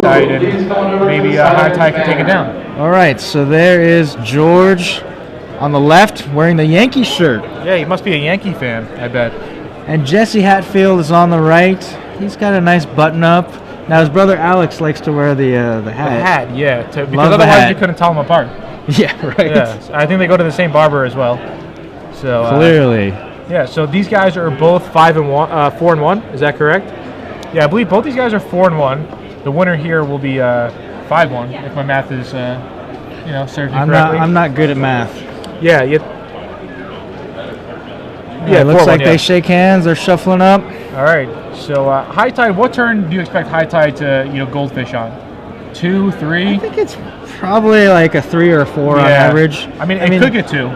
tide, and maybe high tide can take it down. All right, so there is George on the left wearing the Yankee shirt. Yeah, he must be a Yankee fan, I bet. And Jesse Hatfield is on the right. He's got a nice button up. Now his brother Alex likes to wear the hat. The hat, yeah, because Love the otherwise hat. you couldn't tell them apart. Yeah, right. Yeah, I think they go to the same barber as well. So Clearly. yeah, so these guys are both 4-1. Is that correct? Yeah, I believe both these guys are 4-1. The winner here will be 5-1 if my math is serves me correctly. I'm not good at math. Yeah, Yeah, it looks 4-1, like yeah. they shake hands. They're shuffling up. All right. So high tide. What turn do you expect high tide to goldfish on? 2, 3? I think it's probably like a 3 or a 4 on average. I mean, it could get 2.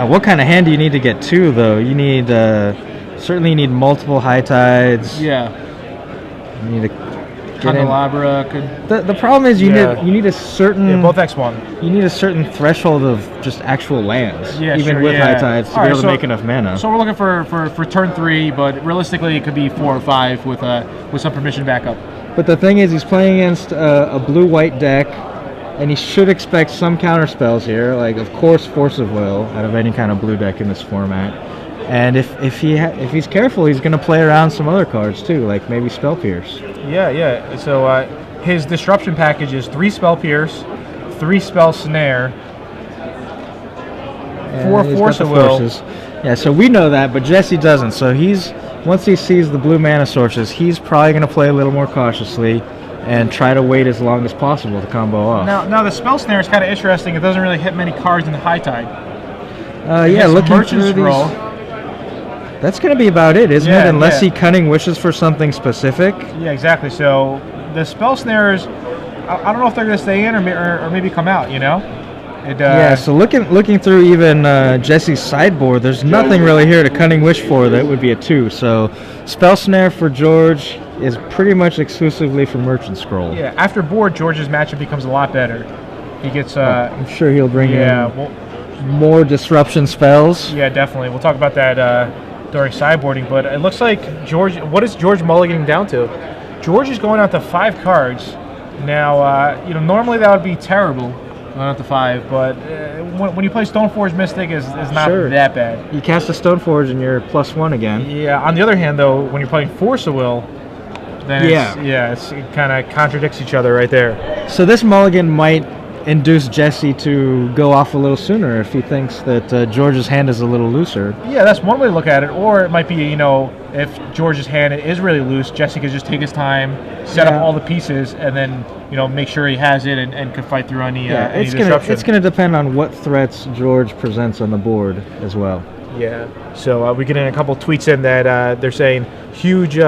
What kind of hand do you need to get 2 though? You need certainly you need multiple high tides. Yeah. You need to Candelabra could. The problem is you need a certain both X1. You need a certain threshold of just actual lands, Yeah, even sure, with yeah. high tides, to All be right, able to so- make enough mana. So we're looking for turn 3, but realistically it could be 4 or 5 with some permission backup. But the thing is, he's playing against a blue-white deck, and he should expect some counter spells here, like of course Force of Will out of any kind of blue deck in this format. And if he's careful, he's going to play around some other cards too, like maybe Spell Pierce. Yeah. So his disruption package is 3 Spell Pierce, 3 Spell Snare, And 4 he's Force got of the Will. forces. Yeah, so we know that, but Jesse doesn't. So once he sees the blue mana sources, he's probably going to play a little more cautiously and try to wait as long as possible to combo off. Now the Spell Snare is kind of interesting. It doesn't really hit many cards in the high tide. Yeah, looking Merchant through Scroll. these. That's going to be about it, isn't Yeah, it? Unless yeah. he cunning wishes for something specific. Yeah, exactly. So the Spell Snares, I don't know if they're going to stay in or maybe come out. Yeah, so looking through even Jesse's sideboard, there's nothing really here to cunning wish for that would be a 2. So Spell Snare for George is pretty much exclusively for Merchant Scroll. Yeah, after board, George's matchup becomes a lot better. He gets I'm sure he'll bring well, in more disruption spells. yeah, definitely. We'll talk about that during sideboarding, but it looks like George. What is George mulliganing down to? George is going out to 5 cards. Now, normally that would be terrible, going out to 5, but when you play Stoneforge Mystic, is not Sure. that bad. You cast a Stoneforge and you're +1 again. Yeah. On the other hand, though, when you're playing Force of Will, then it kind of contradicts each other right there. So this mulligan might induce Jesse to go off a little sooner if he thinks that George's hand is a little looser. Yeah, that's one way to look at it. Or it might be, if George's hand is really loose, Jesse could just take his time, set up all the pieces, and then, make sure he has it and could fight through any disruption. It's gonna depend on what threats George presents on the board as well. Yeah. So we get in a couple tweets in that they're saying huge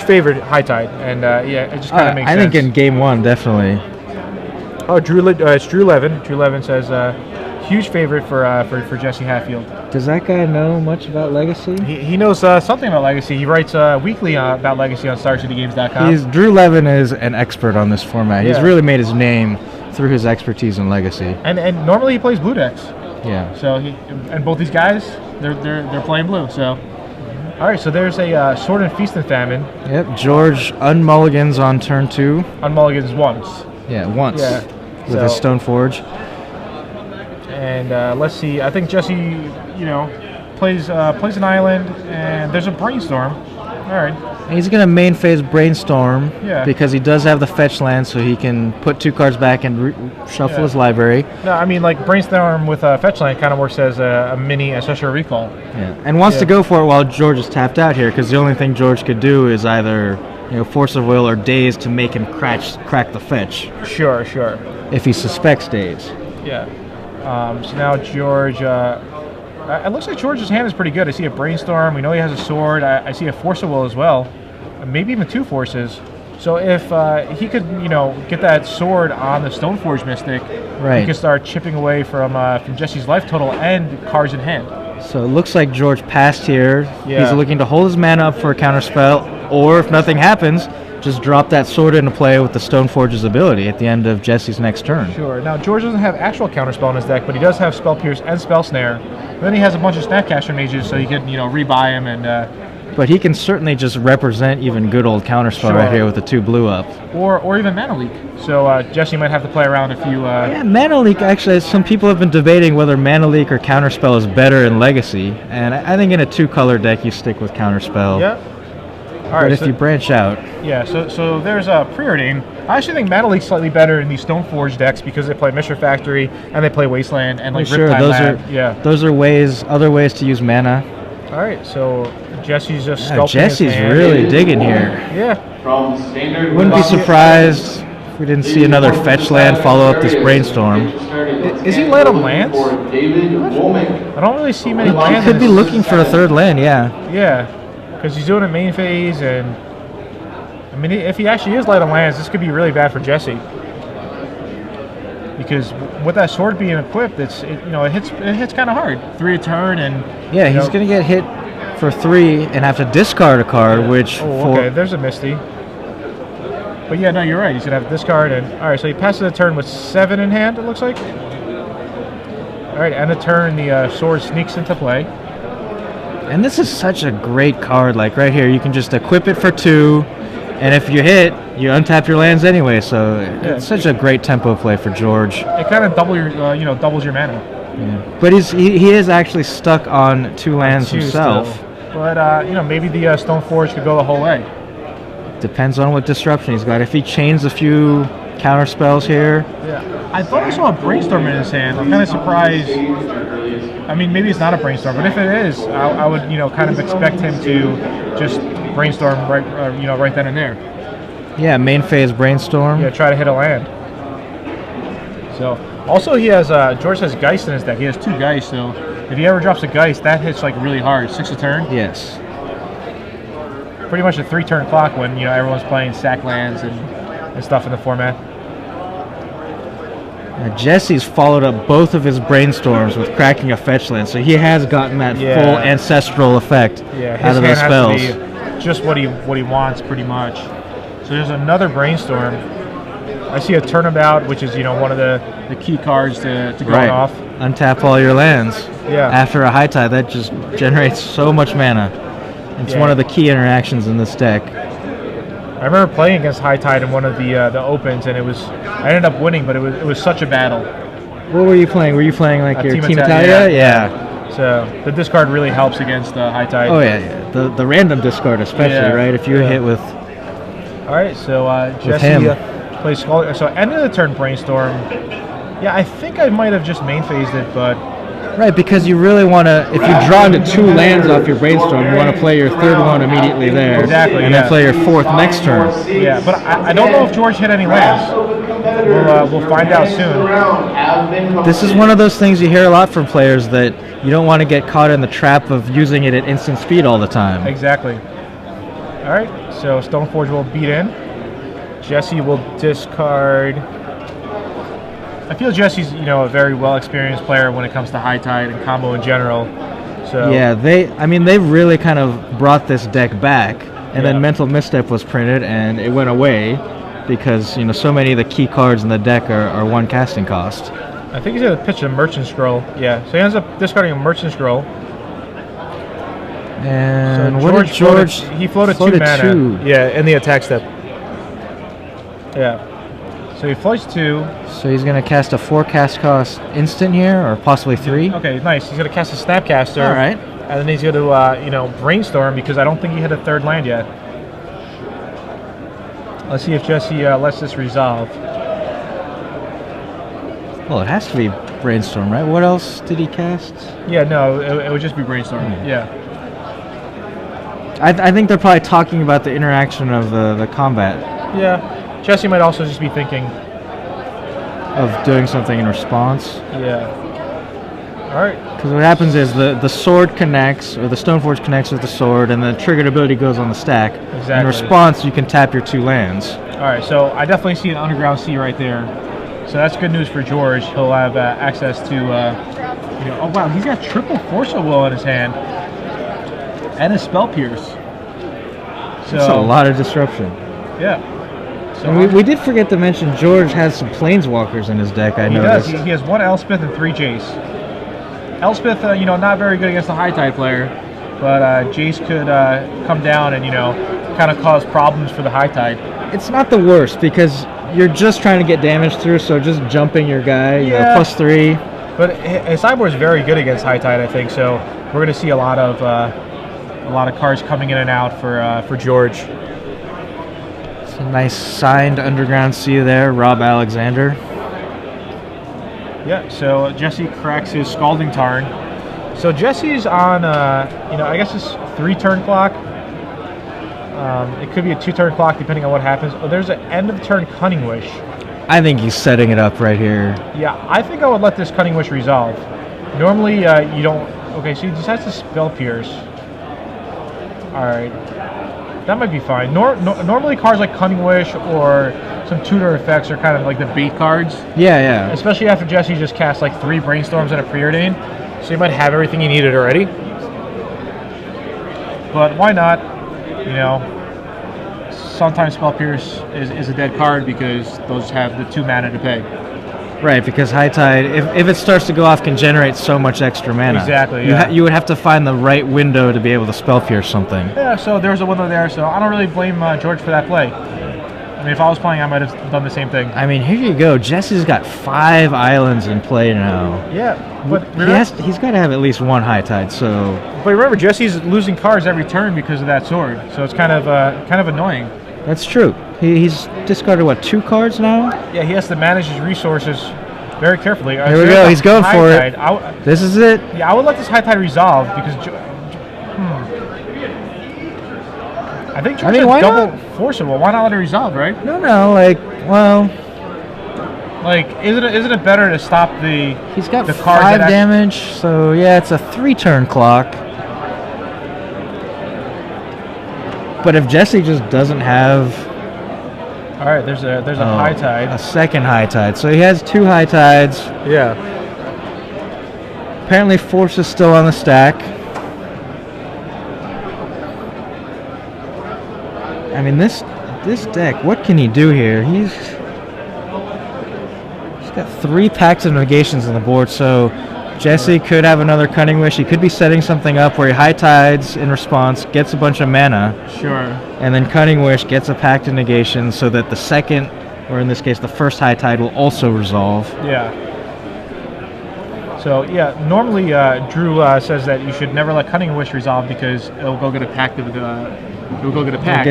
favorite high tide, and it just kind of makes I sense. think in game 1 definitely. Oh, it's Drew Levin. Drew Levin says huge favorite for Jesse Hatfield. Does that guy know much about Legacy? He knows something about Legacy. He writes weekly about Legacy on StarCityGames.com. Drew Levin is an expert on this format. He's Yeah. really made his name through his expertise in Legacy. And normally he plays blue decks. Yeah. So and both these guys, they're playing blue. So all right. So there's a Sword and Feast and Famine. Yep. George unmulligans on turn 2. On mulligans once. Yeah, once. Yeah. With his Stoneforge. And let's see. I think Jesse, plays an island, and there's a Brainstorm. All right. And he's going to main phase Brainstorm because he does have the fetch land, so he can put 2 cards back and shuffle his library. No, I mean, like Brainstorm with fetch land kind of works as a mini Assessor Recall. Yeah, and wants to go for it while George is tapped out here, because the only thing George could do is either Force of Will or Daze to make him crack the fetch. Sure. If he suspects Daze. Yeah. So now George, it looks like George's hand is pretty good. I see a Brainstorm. We know he has a sword. I see a Force of Will as well. Maybe even 2 forces. So if he could, get that sword on the Stoneforge Mystic, he could start chipping away from Jesse's life total and cards in hand. So it looks like George passed here. Yeah. He's looking to hold his mana up for a counterspell, or if nothing happens, just drop that sword into play with the Stoneforge's ability at the end of Jesse's next turn. Sure. Now, George doesn't have actual counterspell in his deck, but he does have Spell Pierce and Spell Snare. And then he has a bunch of Snapcaster Mages, so he can, rebuy them and But he can certainly just represent even good old counterspell right here with the 2 blue up. Or even Mana Leak. So Jesse might have to play around a few. Yeah, Mana Leak, actually, some people have been debating whether Mana Leak or Counterspell is better in Legacy. And I think in a 2-color deck, you stick with Counterspell. Yeah. All right, but if you branch out. Yeah, so there's a Preordain. I actually think Mana Leak's slightly better in these Stoneforge decks because they play Mishra Factory and they play Wasteland and like Riptide. Those are other ways to use mana. All right, so Jesse's just sculpting Jesse's his hand. really digging here. Yeah. Wouldn't be surprised if we didn't see another fetch land follow up this Brainstorm. Is he light on lands? I don't really see many lands. He could be looking for a 3rd land, yeah. Yeah, because he's doing a main phase, and I mean, if he actually is light on lands, this could be really bad for Jesse. Because with that sword being equipped, it hits kind of hard. 3 a turn, and yeah, he's gonna get hit for 3 and have to discard a card, which okay, there's a Misty. But yeah, no, you're right. He's gonna have to discard, and all right, so he passes the turn with 7 in hand. It looks like. All right, end of turn, the sword sneaks into play. And this is such a great card. Like right here, you can just equip it for 2, and if you hit, you untap your lands anyway. So it's such a great tempo play for George. It kind of doubles your mana. Yeah. But he is actually stuck on 2 lands himself. Still. But maybe the Stoneforge could go the whole way. Depends on what disruption he's got. If he chains a few counter spells here. Yeah, I thought I saw a Brainstorm in his hand. I'm kind of surprised. I mean, maybe it's not a Brainstorm, but if it is, I would kind of expect him to just Brainstorm right then and there. Yeah, main phase Brainstorm. Yeah, try to hit a land. So also he has George has Geist in his deck. He has 2 Geist, so if he ever drops a Geist, that hits like really hard. 6 a turn. Yes. Pretty much a 3-turn clock when everyone's playing sack lands and stuff in the format. Jesse's followed up both of his Brainstorms with cracking a fetch land, so he has gotten that full ancestral effect out of the spells. Has to be just what he wants, pretty much. So there's another Brainstorm. I see a Turnabout, which is one of the key cards to going off. Untap all your lands. Yeah. After a high tide, that just generates so much mana. It's one of the key interactions in this deck. I remember playing against High Tide in one of the opens, and I ended up winning, but it was such a battle. What were you playing? Were you playing like your Team Italia? Yeah. So the discard really helps against High Tide. Oh yeah. The random discard especially, right? If you're hit with. All right, so Jesse plays Skull. So end of the turn Brainstorm. Yeah, I think I might have just main phased it, but. Right, because you really want to, if you draw into 2 lands off your Brainstorm, you want to play your 3rd one immediately there. Exactly, and then play your 4th next turn. Yeah, but I don't know if George hit any lands. We'll find out soon. This is one of those things you hear a lot from players, that you don't want to get caught in the trap of using it at instant speed all the time. Exactly. All right, so Stoneforge will beat in. Jesse will discard. I feel Jesse's, a very well-experienced player when it comes to High Tide and combo in general. So yeah, they really kind of brought this deck back, and then Mental Misstep was printed, and it went away because so many of the key cards in the deck are 1 casting cost. I think he's gonna pitch a Merchant Scroll. Yeah, so he ends up discarding a Merchant Scroll. And so what did George? He floated 2 mana. 2. Yeah, in the attack step. Yeah. So he floats 2. So he's going to cast a 4 cast cost instant here, or possibly 3. Okay, nice. He's going to cast a Snapcaster. All right. And then he's going to, Brainstorm, because I don't think he hit a 3rd land yet. Let's see if Jesse lets this resolve. Well, it has to be Brainstorm, right? What else did he cast? Yeah, no, it would just be Brainstorm. Yeah. I think they're probably talking about the interaction of the combat. Yeah. Jesse might also just be thinking of doing something in response. Yeah. All right. Because what happens is the sword connects, or the Stoneforge connects with the sword, and the triggered ability goes on the stack. Exactly. In response, you can tap your 2 lands. All right. So I definitely see an Underground Sea right there. So that's good news for George. He'll have access to. Oh wow, he's got triple Force of Will in his hand, and a Spell Pierce. So that's a lot of disruption. Yeah. So we did forget to mention George has some Planeswalkers in his deck, I noticed. He does. He has 1 Elspeth and 3 Jace. Elspeth, not very good against the High Tide player. but Jace could come down and kind of cause problems for the high tide. It's not the worst because you're just trying to get damage through, so just jumping your guy, +3. But his sideboard is very good against high tide, I think. So we're going to see a lot of cards coming in and out for George. It's a nice signed Underground Sea there, Rob Alexander. Yeah. So Jesse cracks his Scalding Tarn. So Jesse's on, I guess it's 3-turn clock. It could be a 2-turn clock depending on what happens. Oh, there's an end of turn Cunning Wish. I think he's setting it up right here. Yeah, I think I would let this Cunning Wish resolve. Normally, you don't. Okay, so he just has to Spell Pierce. All right, that might be fine. Normally, cards like Cunning Wish or some tutor effects are kind of like the bait cards. Yeah. Especially after Jesse just cast like 3 Brainstorms and a Preordain, so you might have everything you needed already. But why not? Sometimes Spell Pierce is a dead card because those have the 2 mana to pay. Right, because High Tide, if it starts to go off, can generate so much extra mana. Exactly, yeah. You would have to find the right window to be able to Spell Pierce something. Yeah, so there's a window there, so I don't really blame George for that play. I mean, if I was playing, I might have done the same thing. I mean, here you go. Jesse's got 5 islands in play now. Yeah, but he's got to have at least 1 High Tide, so... But remember, Jesse's losing cards every turn because of that sword, so it's kind of annoying. That's true. He's discarded, 2 cards now? Yeah, he has to manage his resources very carefully. Here we go. He's going for it. This is it. Yeah, I would let this High Tide resolve because... I think George has double Forcible. Why not let it resolve, right? No, isn't it better to stop the... He's got the 5 damage, so yeah, it's a 3-turn clock. But if Jesse just doesn't have... All right, there's a High Tide. A second High Tide. So he has 2 High Tides. Yeah. Apparently Force is still on the stack. I mean, this deck, what can he do here? He's got 3 Pacts of Negations on the board, so Jesse could have another Cunning Wish. He could be setting something up where he High Tides in response, gets a bunch of mana. Sure. And then Cunning Wish gets a Pact of Negations so that the second, or in this case the first High Tide, will also resolve. Yeah. So, yeah, normally Drew says that you should never let Cunning Wish resolve because it'll go get a Pact of It'll go get a Pact.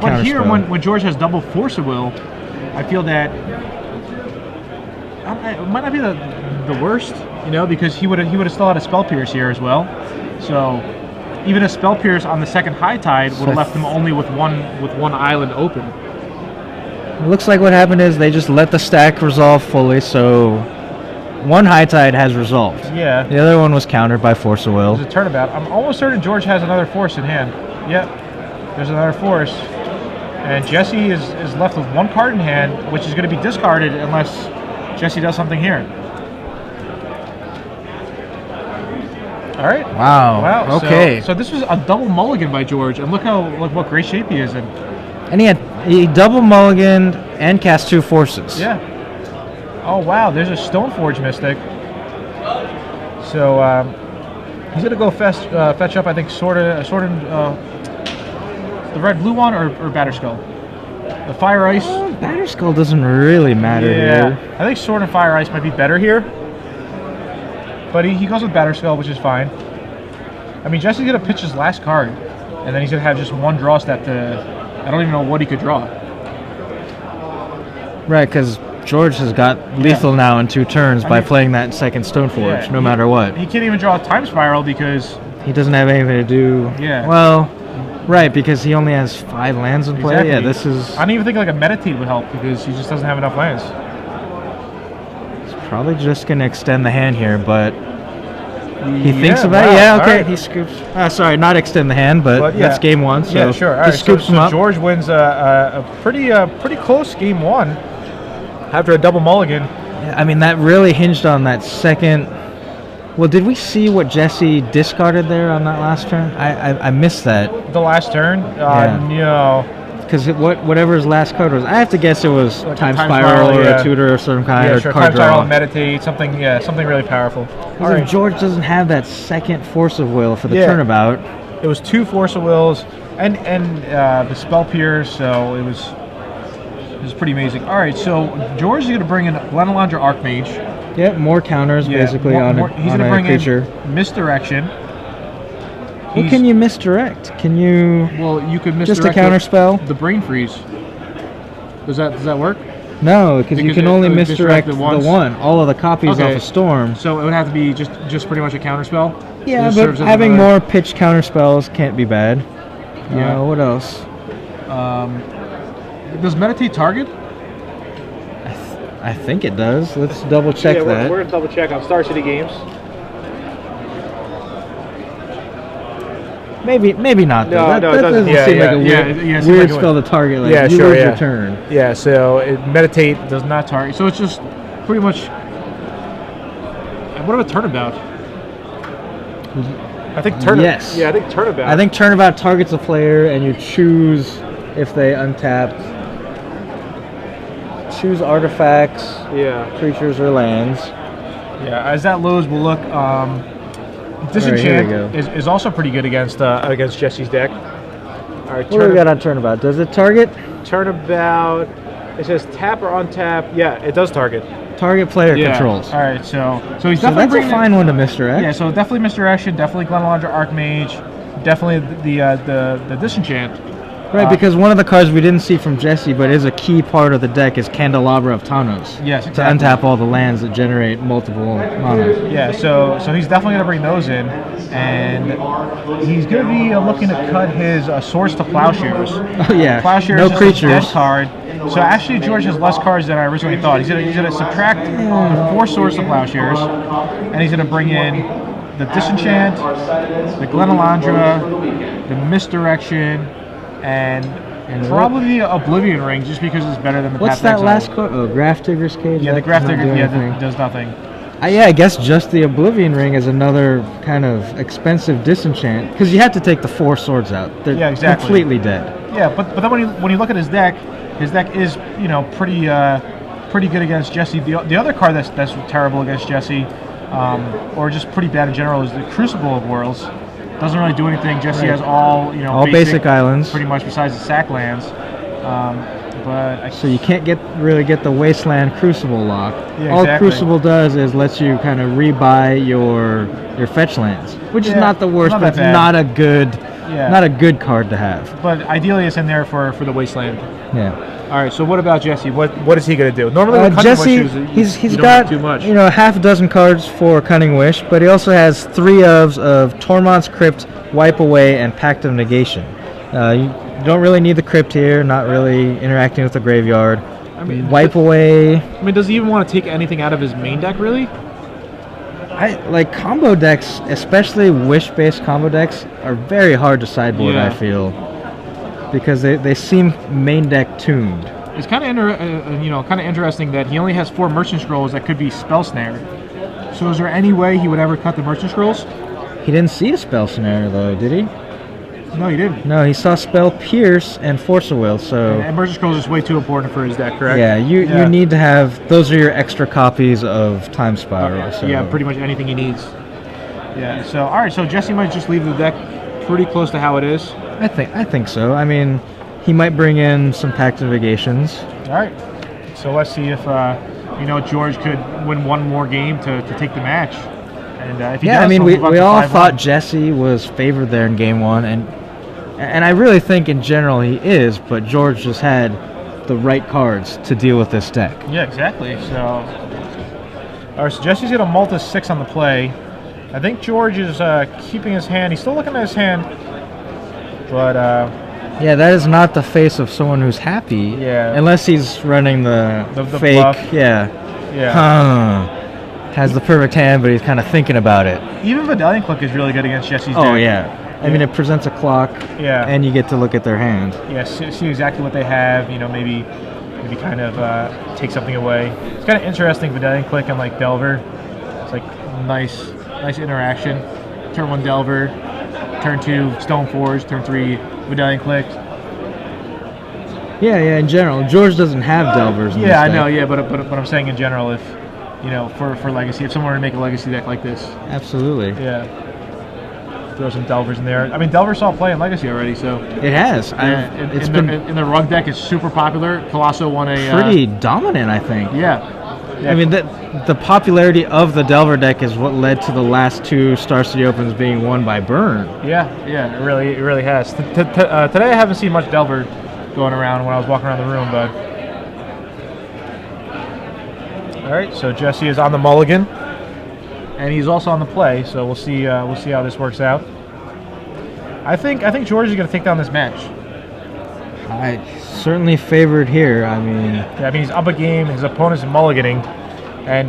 But here, when George has double Force of Will, I feel that it might not be the worst, because he would have still had a Spell Pierce here as well. So even a Spell Pierce on the second High Tide would have left him only with one island open. It looks like what happened is they just let the stack resolve fully, so 1 High Tide has resolved. Yeah. The other one was countered by Force of Will. There's a turnabout. I'm almost certain George has another Force in hand. Yep. There's another Force. And Jesse is left with 1 card in hand, which is going to be discarded unless Jesse does something here. All right. Wow. Okay. So this was a double mulligan by George, and look what great shape he is in. And he double mulliganed and cast 2 Forces. Yeah. Oh wow, there's a Stoneforge Mystic. So he's gonna go fetch up, I think, the red blue one or Batterskull. The Fire Ice. Batterskull doesn't really matter here. I think Sword and Fire Ice might be better here. But he goes with Batterskull, which is fine. I mean, Jesse's gonna pitch his last card, and then he's gonna have just 1 draw step to. I don't even know what he could draw. Right, because George has got lethal now in 2 turns by playing that second Stoneforge, no matter what. He can't even draw a Time Spiral because he doesn't have anything to do. Yeah. Well, right, because he only has 5 lands in play. Exactly. Yeah, this is. I don't even think like a Meditate would help because he just doesn't have enough lands. He's probably just gonna extend the hand here, but he thinks about it. Wow, Yeah, okay. Right. He scoops. Sorry, not extend the hand, but that's game 1. So yeah, sure. All right, scoops him up. George wins a pretty close game 1 after a double mulligan. Yeah, I mean, that really hinged on that second. Well, did we see what Jesse discarded there on that last turn? I missed that. The last turn? No. because whatever his last card was, I have to guess it was Like a Time Time Spiral Spiral, or yeah. a Tutor of some kind, Yeah, or sure. card Time Spiral, draw. Meditate, something really powerful. All Because right. if George doesn't have that second Force of Will for the Yeah. turnabout, It was 2 Force of Wills and the Spell Pierce, so it was pretty amazing. All right, so George is going to bring in Glenalandra Archmage. yeah, more counters basically he's on going to a bring creature. in Misdirection. What can you misdirect? Can you Well, you could just misdirect a counter spell? the Brain Freeze. Does that work? No, because you Because can it only would misdirect misdirect it the once? one. All of the copies Okay. off a Storm. So it would have to be just pretty much a counter spell. Yeah, It but serves as having another- more pitch counter spells can't be bad. Yeah. What else? Does Meditate target? I think it does. Let's double check that. We're gonna double check on Star City Games. Maybe not. Though. No, that no, it that doesn't. doesn't Yeah, seem yeah, like a yeah, weird, yeah, it seems weird like a- spell to target. Like Yeah, you sure, lose yeah. your turn. Yeah, so Meditate does not target. So it's just pretty much. What about Turnabout? I think Turnabout. Yes. Yeah, I think Turnabout. I think turnabout targets a player, and you choose if they untap. Choose artifacts, Yeah. creatures, or lands. Yeah. As that lose, we'll look. here we Disenchant go. is also pretty good against Jesse's deck. All right. What do we got on turnabout? Does it target? Turnabout. It says tap or untap. Yeah, it does target. Target player Yeah. controls. All right. So he's So definitely that's a bringing in- fine one to misdirect. Yeah, so definitely Misdirection, definitely Glenalandra Archmage, definitely the Disenchant. Right, because one of the cards we didn't see from Jesse, but is a key part of the deck, is Candelabra of Tawnos. Yes, To exactly. untap all the lands that generate multiple mana. Yeah, so he's definitely going to bring those in, and he's going to be looking to cut his Swords to Plowshares. Oh yeah, Plowshares no is a creatures. dead card. So actually, George has less cards than I originally thought. He's gonna subtract 4 Swords to Plowshares, and he's gonna bring in the Disenchant, the Glenalandra, the Misdirection, and probably the Oblivion Ring, just because it's better than the What's Path that Exile. last card? Oh, Graph Digger's Cage? Yeah, the That Graph does not Digger. do Yeah, anything. that does nothing. Yeah, I guess just the Oblivion Ring is another kind of expensive disenchant, because you have to take the 4 swords out. They're Yeah, exactly. completely dead. Yeah, but then when you look at his deck is pretty good against Jesse. The other card that's terrible against Jesse, or just pretty bad in general, is the Crucible of Worlds. Doesn't really do anything. Jesse Right. has all All basic islands. pretty much, besides the sack lands. So you can't really get the Wasteland Crucible lock. Yeah, All exactly. Crucible does is lets you kind of rebuy your fetch lands, which is Yeah, not the worst, not but that it's bad. not a good card to have. But ideally, it's in there for the Wasteland. Yeah. All right. So what about Jesse? What is he going to do? Normally, with Cunning Jesse, Wishes, he's you don't got have too much. half a dozen cards for Cunning Wish, but he also has 3 of Tormont's Crypt, Wipe Away, and Pact of Negation. You don't really need the Crypt here, not really interacting with the graveyard. I mean, Wipe Away. I mean, does he even want to take anything out of his main deck, really? I like combo decks, especially wish-based combo decks, are very hard to sideboard. Yeah. I feel because they seem main deck tuned. It's kind of interesting that he only has 4 Merchant Scrolls that could be Spell Snare. So is there any way he would ever cut the Merchant Scrolls? He didn't see a spell snare though, did he? No, he didn't. No, he saw Spell Pierce and Force of Will. So And Merchant Scrolls is way too important for his deck, correct? yeah, you need to have those are your extra copies of Time Spiral. Okay. So. Yeah, pretty much anything he needs. Yeah. So all right. So Jesse might just leave the deck pretty close to how it is. I think so. I mean, he might bring in some Pact of Negations. All right. So let's see if George could win one more game to take the match. And if he Yeah, does, I mean, he'll move up we to all 5-1. thought Jesse was favored there in game 1, and I really think in general he is, but George just had the right cards to deal with this deck. Yeah, exactly. So, all right. So Jesse's got a Malta 6 on the play. I think George is keeping his hand. He's still looking at his hand, but Yeah, that is not the face of someone who's happy. Yeah. Unless he's running the fake. bluff. Yeah. yeah. Has the perfect hand, but he's kind of thinking about it. Even Vidalian Click is really good against Jesse's Oh deck. yeah. I mean, it presents a clock. Yeah. And you get to look at their hand. Yeah, see exactly what they have. Maybe kind of take something away. It's kind of interesting. Vidalian Click and like Delver. It's like nice interaction. Turn 1 Delver, turn 2 Stoneforge, turn 3 Vidalian Click. Yeah, in general. George doesn't have Delvers in this Yeah, I deck. know. Yeah, but I'm saying in general, if for Legacy, if someone were to make a Legacy deck like this, Absolutely. yeah, throw some Delvers in there. I mean, Delvers saw play in Legacy already, so It has. yeah, It's in been the rug deck is super popular. Colosso won a pretty dominant, I think. yeah. I mean, the popularity of the Delver deck is what led to the last 2 Star City Opens being won by Burn. Yeah, it really has. Today I haven't seen much Delver going around when I was walking around the room, but all right. So Jesse is on the mulligan, and he's also on the play. So we'll see how this works out. I think George is going to take down this match. I certainly favored here. I mean, Yeah, I mean he's up a game. His opponent's mulliganing, and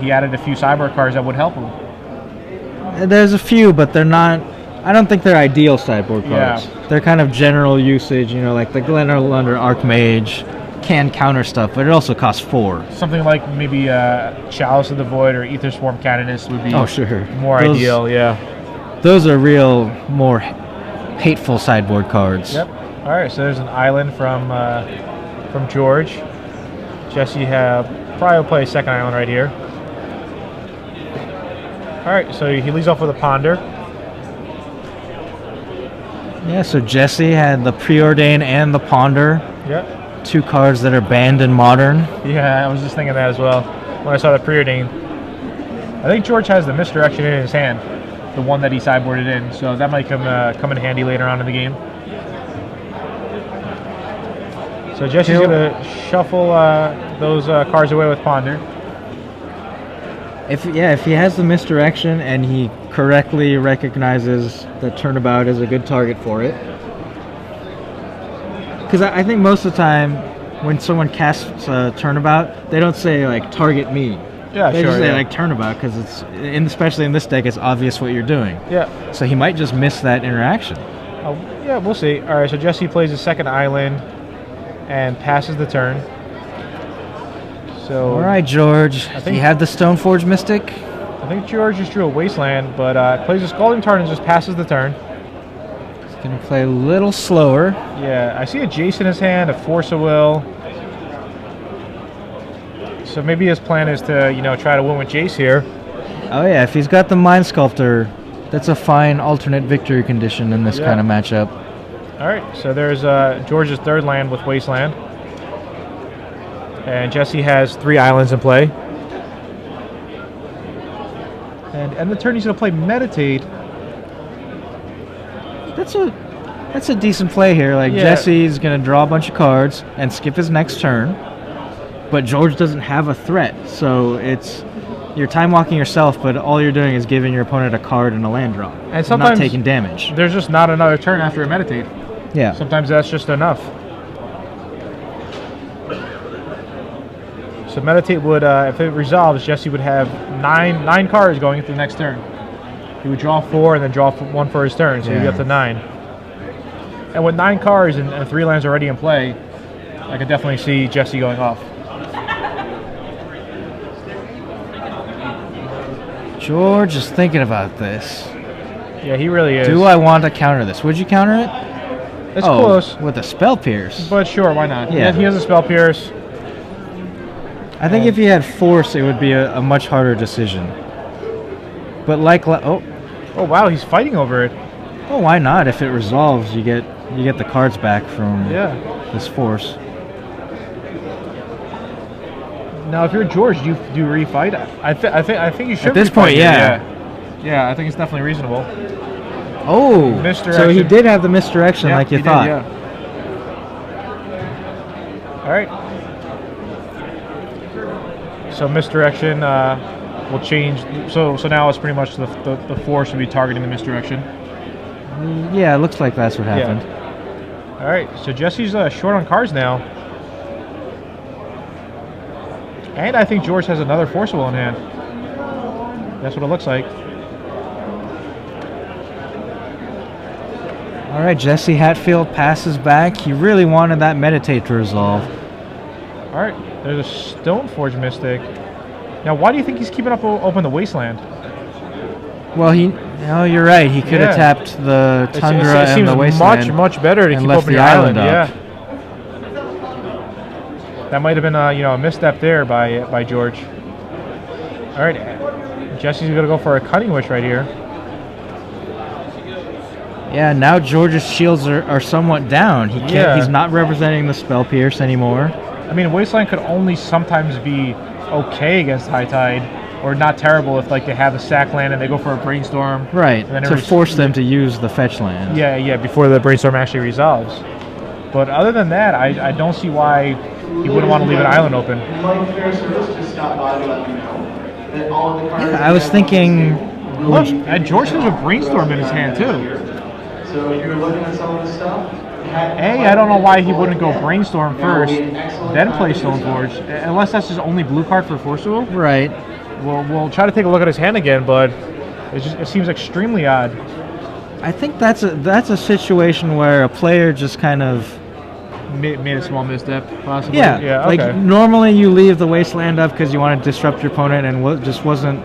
he added a few sideboard cards that would help him. there's a few, but they're not. I don't think they're ideal sideboard cards. Yeah. They're kind of general usage, like the Glenlunder Archmage can counter stuff, but it also costs 4. Something like maybe Chalice of the Void or Ether Swarm Canonist would be more Those- ideal. Yeah. Those are real, more hateful sideboard cards. Yep. All right. So there's an island from George. Jesse probably will play a second island right here. All right. So he leads off with a Ponder. Yeah, so Jesse had the Preordain and the Ponder, Yep. 2 cards that are banned in Modern. Yeah, I was just thinking that as well when I saw the Preordain. I think George has the Misdirection in his hand, the one that he sideboarded in, so that might come in handy later on in the game. So Jesse's going to shuffle those cards away with Ponder. If he has the Misdirection and he correctly recognizes that Turnabout is a good target for it. Because I think most of the time when someone casts Turnabout, they don't say like target me. Yeah, They sure. just say Yeah. like Turnabout because especially in this deck, it's obvious what you're doing. Yeah. So he might just miss that interaction. Oh, yeah, we'll see. All right, so Jesse plays a second island and passes the turn. So All right, George. I think- You have the Stoneforge Mystic. I think George just drew a Wasteland, but plays a Scalding Tarn and just passes the turn. He's gonna play a little slower. Yeah, I see a Jace in his hand, a Force of Will. So maybe his plan is to, try to win with Jace here. Oh yeah, if he's got the Mind Sculptor, that's a fine alternate victory condition in this Yeah. kind of matchup. All right, so there's George's third land with Wasteland. And Jesse has 3 islands in play. And end the turn, he's going to play Meditate. That's a decent play here. Like Yeah. Jesse's gonna draw a bunch of cards and skip his next turn, but George doesn't have a threat, so you're time walking yourself, but all you're doing is giving your opponent a card and a land drop, And sometimes not taking damage. There's just not another turn after a Meditate. Yeah. Sometimes that's just enough. So Meditate would, if it resolves, Jesse would have nine cards going into the next turn. He would draw 4 and then draw 1 for his turn, so he'd be Yeah. up to 9. And with 9 cards and 3 lands already in play, I could definitely see Jesse going off. George is thinking about this. Yeah, he really is. Do I want to counter this? Would you counter it? It's close, With a Spell Pierce. but sure, why not? Yeah. He has a Spell Pierce. I think if he had Force, it would be a much harder decision. But Oh wow, he's fighting over it. why not? If it resolves, you get the cards back from Yeah. this Force. Now, if you're George, do you refight? I think you should. At this refight point, it, yeah. Yeah, I think it's definitely reasonable. Oh, Misdirection. so he did have the misdirection Yeah, like you he did, thought. yeah. All right. So misdirection will change. So now it's pretty much the force will be targeting the misdirection. Yeah, it looks like that's what happened. All right. So Jesse's short on cards now, and I think George has another forcible in hand. That's what it looks like. All right, Jesse Hatfield passes back. He really wanted that Meditate to resolve. All right. There's a Stoneforge Mystic. Now, why do you think he's keeping open the Wasteland? Well, you're right. He could have Yeah. tapped the Tundra it and seems the Wasteland much better to and keep left open the your island. island up. Yeah. That might have been a misstep there by George. All right, Jesse's gonna go for a cutting wish right here. Yeah, now George's shields are somewhat down. He can't. Yeah. He's not representing the Spell Pierce anymore. I mean, Wasteland could only sometimes be okay against High Tide, or not terrible if like they have a sack land and they go for a Brainstorm. Right, And then to force them to use the fetch land. Yeah, before the Brainstorm actually resolves. But other than that, I don't see why he wouldn't want to leave an island open. Yeah, I was thinking... Look, George has a Brainstorm in his hand too. So if you're looking at some of this stuff, I don't know why he wouldn't go Brainstorm first, then play Stoneforge, unless that's his only blue card for Forcible. Right. We'll try to take a look at his hand again, but it seems extremely odd. I think that's a situation where a player just kind of... Made a small misstep, possibly. Yeah, okay. like normally you leave the Wasteland up because you want to disrupt your opponent and just wasn't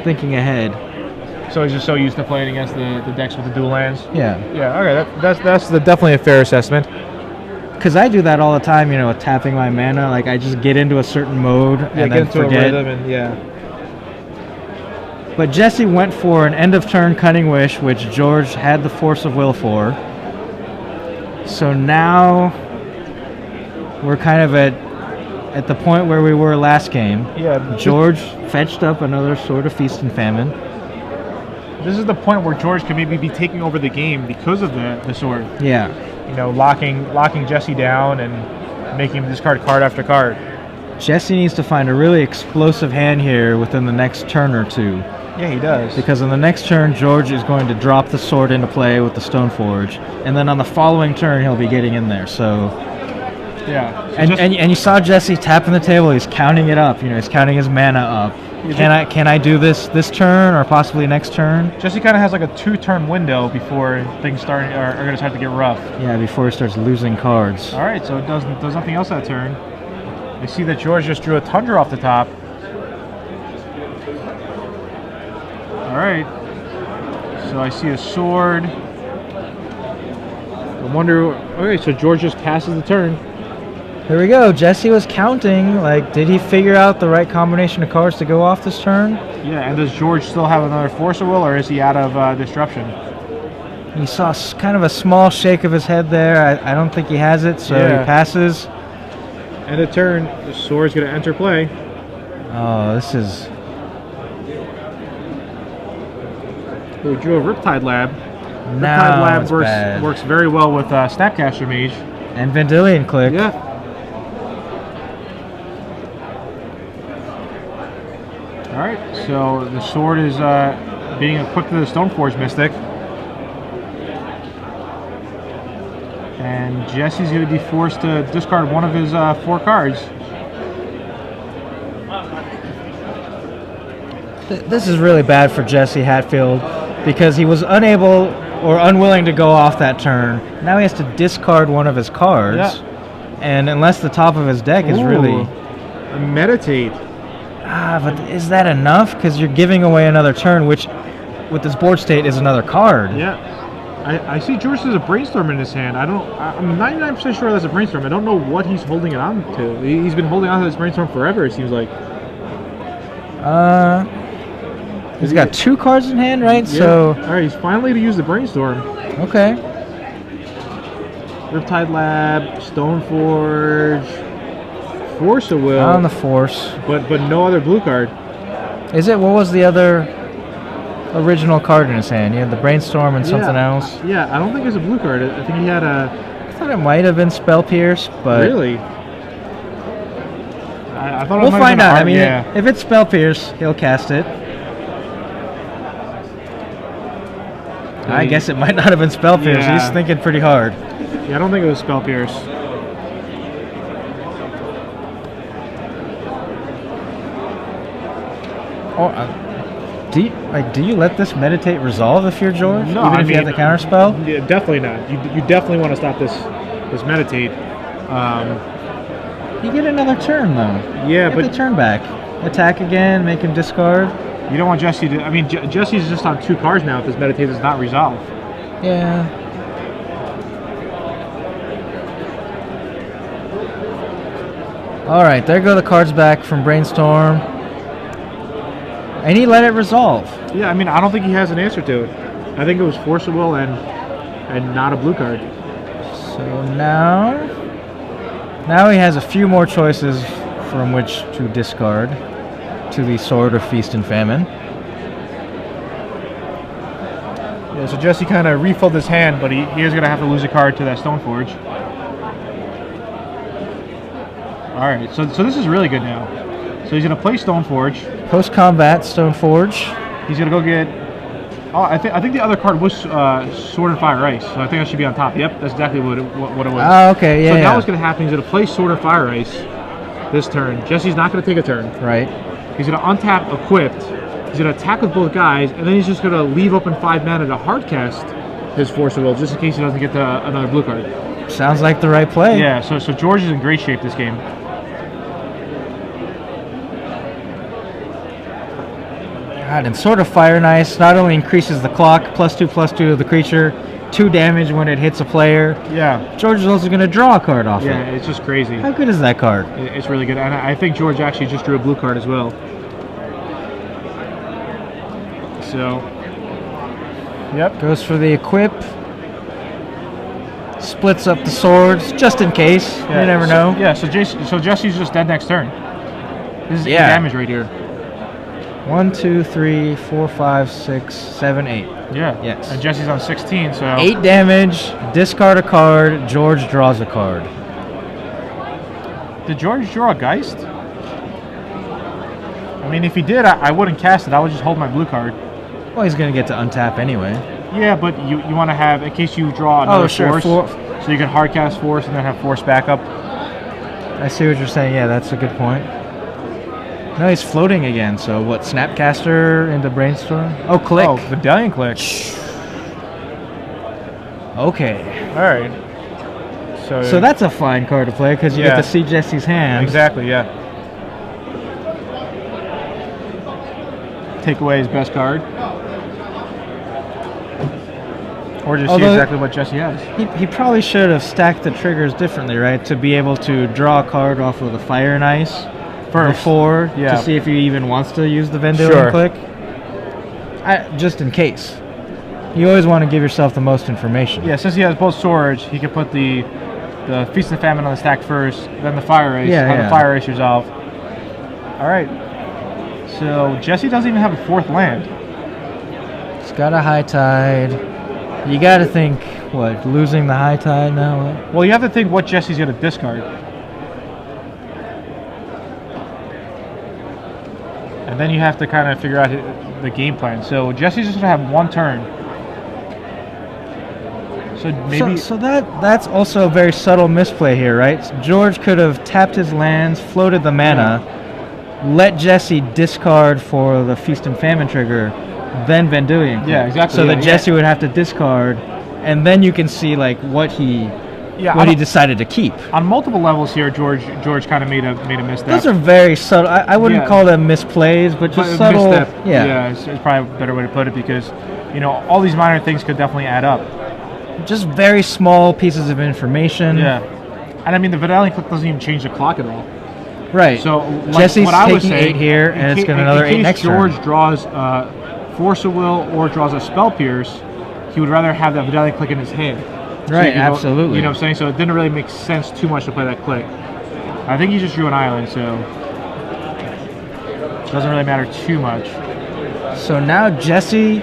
thinking ahead. So he's just so used to playing against the decks with the dual lands. Yeah. Yeah. Okay. That's definitely a fair assessment. Because I do that all the time, tapping my mana. Like I just get into a certain mode and then get into forget. a rhythm and But Jesse went for an end of turn Cunning Wish, which George had the Force of Will for. So now we're kind of at the point where we were last game. Yeah. George fetched up another Sword of Feast and Famine. This is the point where George could maybe be taking over the game because of the sword. Yeah. Locking Jesse down and making him discard card after card. Jesse needs to find a really explosive hand here within the next turn or two. Yeah, he does. Because in the next turn, George is going to drop the sword into play with the Stoneforge, and then on the following turn, he'll be getting in there. So, yeah. And you saw Jesse tapping the table. He's counting it up. He's counting his mana up. Can I do this turn or possibly next turn? Jesse kind of has like a 2-turn window before things are going to start to get rough. Yeah, before he starts losing cards. All right, so it does nothing else that turn. I see that George just drew a Tundra off the top. All right. So I see a sword. I wonder. Okay, so George just passes the turn. Here we go. Jesse was counting. Like, did he figure out the right combination of cards to go off this turn? Yeah, and does George still have another Force of Will, or is he out of Disruption? You saw kind of a small shake of his head there. I don't think he has it, so he passes. End of turn. The sword's going to enter play. Oh, this is... We drew a Riptide Lab. Now Riptide Lab works very well with Snapcaster Mage. And Vendilion Click. Yeah. Alright, so the sword is being equipped with the Stoneforge Mystic. And Jesse's going to be forced to discard one of his 4 cards. This is really bad for Jesse Hatfield because he was unable or unwilling to go off that turn. Now he has to discard one of his cards. Yeah. And unless the top of his deck is really... Meditate. But is that enough? Because you're giving away another turn, which with this board state is another card. Yeah. I see George has a Brainstorm in his hand. I'm 99% sure that's a Brainstorm. I don't know what he's holding it on to. He's been holding on to this Brainstorm forever, it seems like. He's got 2 cards in hand, right? Yeah. So Alright, he's finally to use the Brainstorm. okay. Riptide Lab, Stoneforge, Force of Will. On the Force. But no other blue card. Is it? What was the other original card in his hand? He had the Brainstorm and something else. Yeah, I don't think it's a blue card. I think he had a... I thought it might have been Spell Pierce, but... Really? I thought we'll find out. I mean, if it's Spell Pierce, he'll cast it. I guess it might not have been Spell Pierce. Yeah. He's thinking pretty hard. Yeah, I don't think it was Spell Pierce. Do you let this meditate resolve if you're George? No, even if you have the counter spell? Yeah, definitely not. You definitely want to stop this meditate. You get another turn though. Yeah, get but the turn back. Attack again, make him discard. You don't want Jesse to... I mean, Jesse's just on 2 cards now if this meditate does not resolve. Yeah. All right, there go the cards back from Brainstorm. And he let it resolve. Yeah, I mean, I don't think he has an answer to it. I think it was Force of Will and not a blue card. So now he has a few more choices from which to discard to the Sword of Feast and Famine. Yeah, so Jesse kind of refilled his hand, but he is going to have to lose a card to that Stoneforge. All right, so this is really good now. So he's going to play Stoneforge. Post-combat Stoneforge. He's going to go get... Oh, I think the other card was Sword and Fire Ice, so I think that should be on top. Yep, that's exactly what it was. Oh, okay, yeah. So now what's going to happen, he's going to play Sword and Fire Ice this turn. Jesse's not going to take a turn. Right. He's going to untap Equipped. He's going to attack with both guys, and then he's just going to leave open 5 mana to hardcast his Force of Will, just in case he doesn't get another blue card. Sounds like the right play. Yeah, so George is in great shape this game. God, and Sword of Fire and Ice not only increases the clock, +2/+2 of the creature, 2 damage when it hits a player. Yeah. George is also going to draw a card off it. Yeah, it's just crazy. How good is that card? It's really good, and I think George actually just drew a blue card as well. So, yep. Goes for the Equip. Splits up the swords, just in case. Yeah, You never know. Yeah, so Jesse's just dead next turn. This is 8 Yeah. damage right here. 1, 2, 3, 4, 5, 6, 7, 8. Yeah. Yes. And Jesse's on 16, so... 8 damage, discard a card, George draws a card. Did George draw a Geist? I mean, if he did, I wouldn't cast it. I would just hold my blue card. Well, he's going to get to untap anyway. Yeah, but you want to have, in case you draw another Force, so you can hardcast Force and then have Force backup. I see what you're saying. Yeah, that's a good point. No, he's floating again. So what? Snapcaster into Brainstorm? Oh, Click. Oh, Medallion Click. Okay. All right. So that's a fine card to play because you get to see Jesse's hand. Exactly. Yeah. Take away his best card. Or just see exactly what Jesse has. He probably should have stacked the triggers differently, right? To be able to draw a card off of the Fire and Ice before to see if he even wants to use the Vendilion Click. Just in case. You always want to give yourself the most information. Yeah, since he has both swords, he can put the Feast and Famine on the stack first, then the Fire Ice, the Fire Ice resolve. All right. So Jesse doesn't even have a 4th land. He's got a High Tide. You got to think, what, losing the High Tide now? What? Well, you have to think what Jesse's going to discard. And then you have to kind of figure out the game plan. So Jesse's just going to have 1 turn. So maybe... So that's also a very subtle misplay here, right? George could have tapped his lands, floated the mana, let Jesse discard for the Feast and Famine trigger, then Vendilion. Yeah, exactly. So that Jesse would have to discard, and then you can see like what he decided to keep. On multiple levels here, George kind of made a misstep. Those are very subtle. I wouldn't call them misplays, but just subtle. Misstep. Yeah, it's probably a better way to put it because, all these minor things could definitely add up. Just very small pieces of information. Yeah, and I mean the Vendilion Click doesn't even change the clock at all. Right. So Jesse's what I was taking saying, 8 here, and it's got another 8 next turn. George draws Force of Will or draws a Spell Pierce, he would rather have that Vendilion Click in his hand. Right, absolutely. You know what I'm saying? So it didn't really make sense too much to play that click. I think he just drew an island, so it doesn't really matter too much. So now Jesse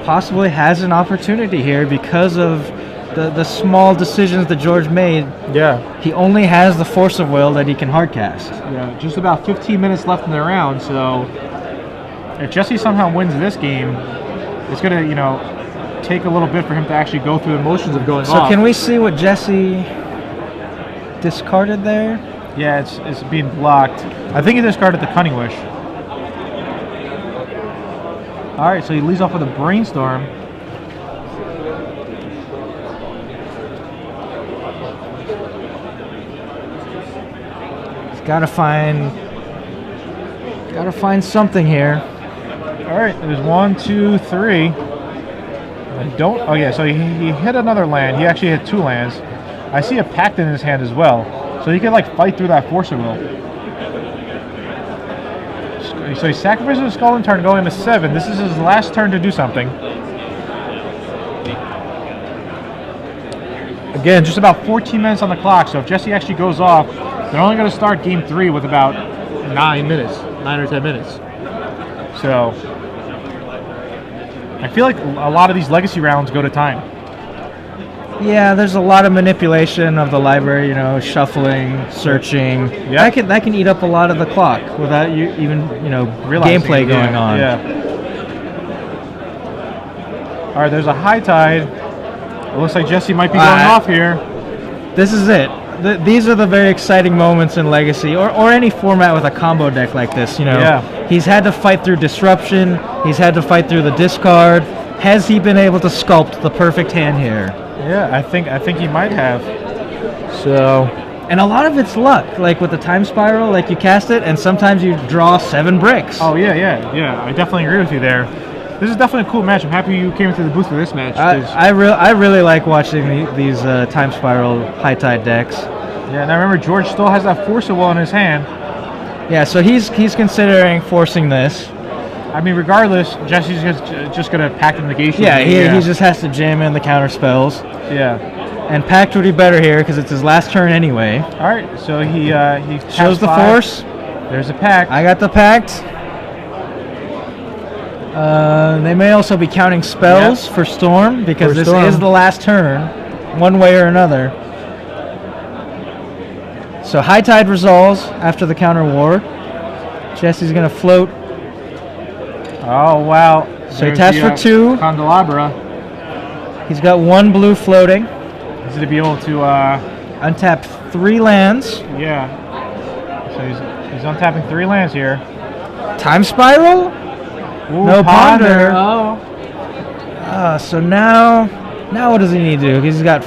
possibly has an opportunity here because of the small decisions that George made. Yeah. He only has the Force of Will that he can hardcast. Yeah, just about 15 minutes left in the round, so if Jesse somehow wins this game, it's going to, take a little bit for him to actually go through the motions of going off. So can we see what Jesse discarded there? Yeah, it's being blocked. I think he discarded the Cunning Wish. All right, so he leads off with a Brainstorm. He's got to find something here. All right, there's 1, 2, 3. So he hit another land. He actually hit 2 lands. I see a Pact in his hand as well. So he can like fight through that force of will. So he sacrifices his skull and turn, going to 7. This is his last turn to do something. Again, just about 14 minutes on the clock. So if Jesse actually goes off, they're only going to start game 3 with about 9 or 10 minutes. So I feel like a lot of these legacy rounds go to time. Yeah, there's a lot of manipulation of the library, you know, shuffling, searching. Yep. That can eat up a lot of the clock without you even, you know, Realizing, gameplay going on. Yeah. All right, there's a high tide. It looks like Jesse might be going off here. This is it. These are the very exciting moments in Legacy, or any format with a combo deck like this. You know, Yeah. He's had to fight through disruption. He's had to fight through the discard. Has he been able to sculpt the perfect hand here? Yeah, I think he might have. So, and a lot of it's luck. Like with the time spiral, like you cast it, and sometimes you draw 7 bricks. oh yeah. I definitely agree with you there. This is definitely a cool match. I'm happy you came into the booth for this match. I really like watching these time spiral high tide decks. Yeah, and I remember George still has that force of will in his hand. Yeah, so he's considering forcing this. I mean, regardless, Jesse's just gonna pack the negation. Yeah, he just has to jam in the counter spells. Yeah. And Pact would be better here because it's his last turn anyway. All right, so he Shows the taps 5. force. There's a pack. I got the Pact. They may also be counting spells for Storm because this is the last turn, one way or another. So High Tide resolves after the counter war. Jesse's gonna float. Oh wow! So he taps for 2. Candelabra. He's got 1 blue floating. He's gonna be able to Untap 3 lands. yeah. So he's untapping 3 lands here. Time Spiral? Ooh, No Ponder. Oh. So now what does he need to do? He's got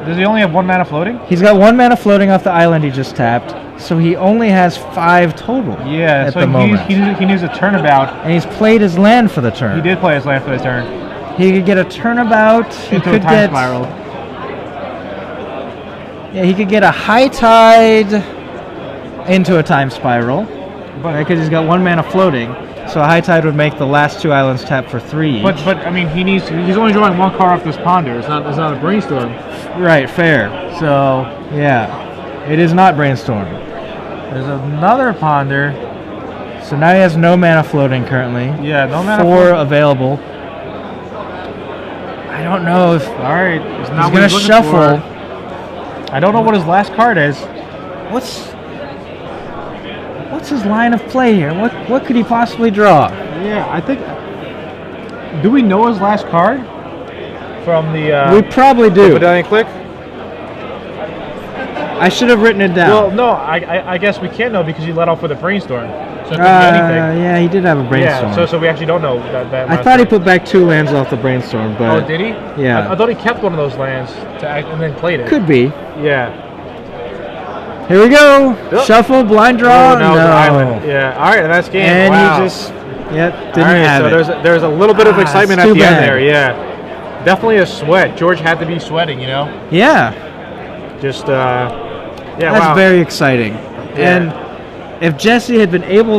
Does he only have 1 mana floating? 1 mana floating off the island he just tapped. So he only has 5 total. Yeah. At So the moment. he needs a turnabout. And he's played his land for the turn. He did play his land for the turn. He could get a turnabout. He Into a could time get spiral. Yeah, he could get a High Tide into a time spiral. Because he's got 1 mana floating. So a High Tide would make the last 2 islands tap for 3 each. But I mean he's only drawing 1 card off this ponder. It's not a brainstorm. Right, fair. So Yeah. It is not Brainstorm. there's another ponder. So now he has no mana floating currently. Yeah, no mana 4 floating. available. I don't know if All right, it's he's not what gonna looking shuffle. for. I don't know what his last card is. What's his line of play here? What could he possibly draw? Yeah, I think. Do we know his last card from the? We probably do. Medallion Click. I should have written it down. Well, no, I guess we can't know because he let off with a brainstorm. So it could be anything. Yeah, he did have a brainstorm. Yeah, so we actually don't know that. I thought he put back 2 lands off the brainstorm, but Oh, did he? Yeah. I thought he kept one of those lands and then played it. could be. Yeah. Here we go. Yep. Shuffle, blind draw. Oh, now it's an island. Yeah. All right, that's game. And wow. he just didn't All right, have so it. there's a little bit of excitement it's at too the end bad. there. Yeah. Definitely a sweat. George had to be sweating, you know. Yeah, Just yeah. that's wow. very exciting. Yeah. And if Jesse had been able